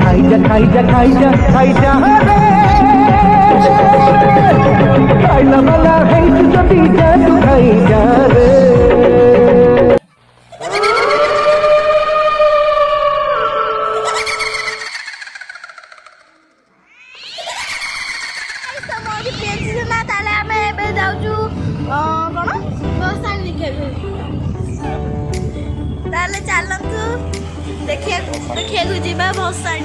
खाइजा खाइजा खाइजा खाइजा खाइला वाला है तो दीजा तू खाइजा रे चलतु देखिए जीवा बहुत सारी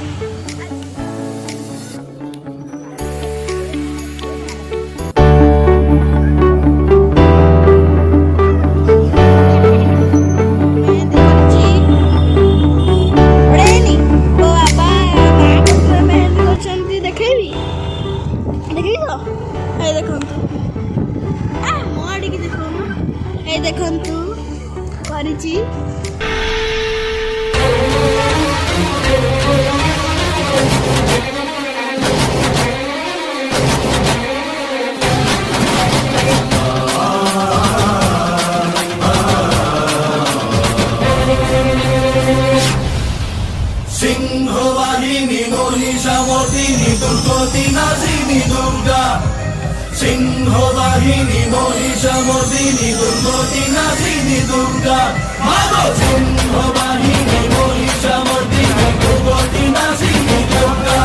देखु କରିଛି সিংহ বাহিনী মহিষা মর্দিনী দুর্গতি নাজিনী দুর্গা সিংহ বাহিনী মহিষা মর্দিনী দুর্গতি নাজিনী দুর্গা মাগো সিংহ বাহিনী মহিষা মর্দিনী দুর্গতি নাজিনী দুর্গা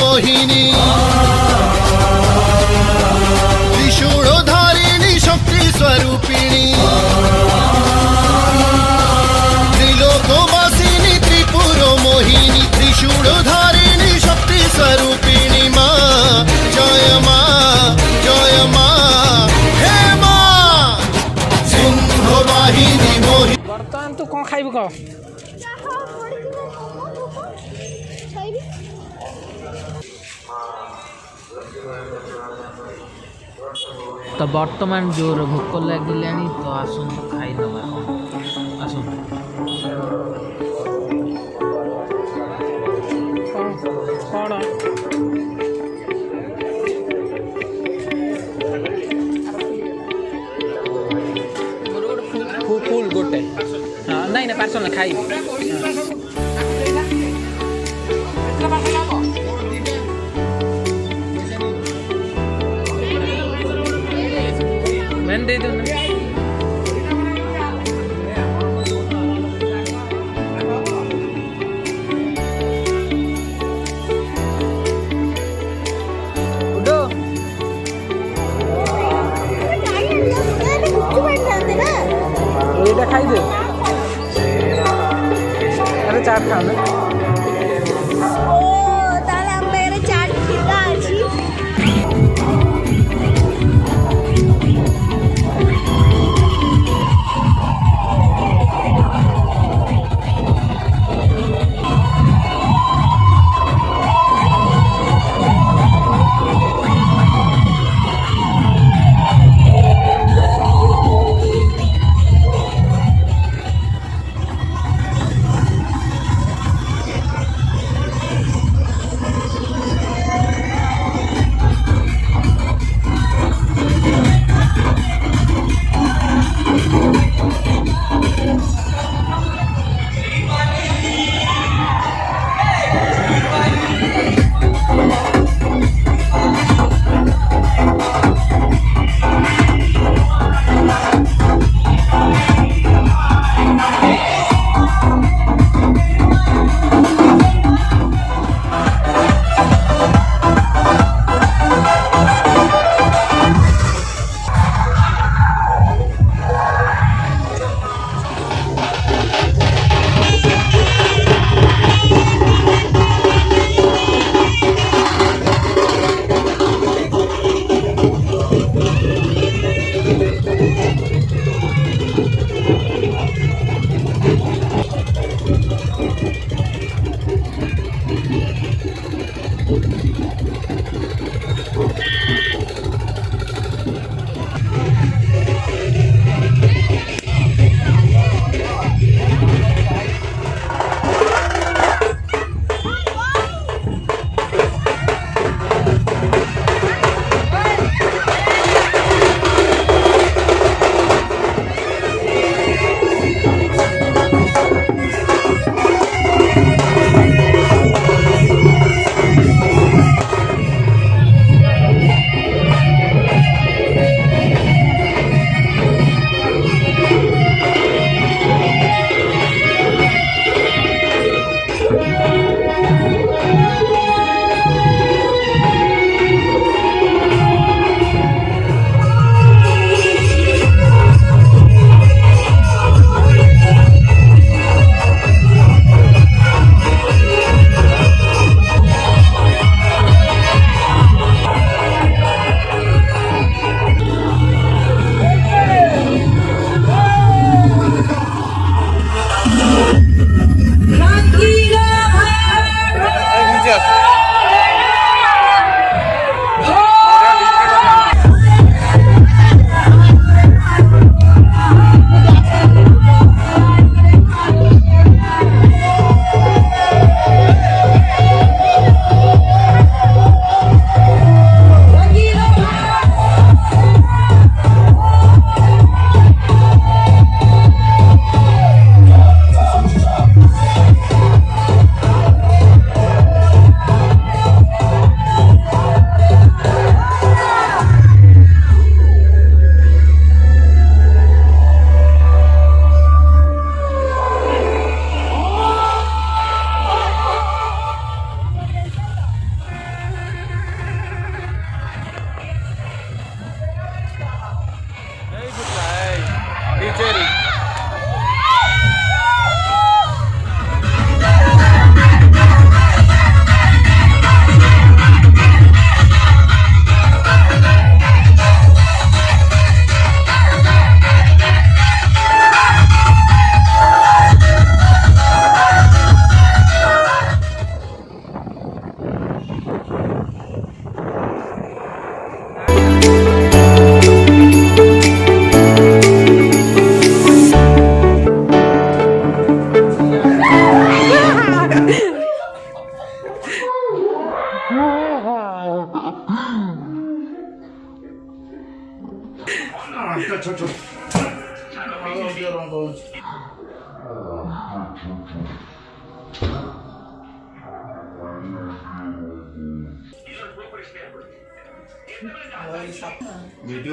মোহিনী ত্রিশূলধারিণী শক্তি স্বরূপিণী ত্রিলোকবাসিনী ত্রিপুর মোহিনী ত্রিশূলধারিণী শক্তি স্বরূপিণী মা জয় মা হে মা সিংহ বাহিনী মোহিনী। বর্তমান তু কଣ ଖାଇବୁ କହ? तो बर्तमान जोर भोक लगे तो आसुन तो खाई दबा आसुन कौन फुल गोटे नहीं ना पार्सल खाई मैंने दे दूँ ये खाई दे अरे चाट खा ना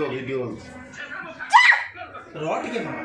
वीडियो रॉट के मामा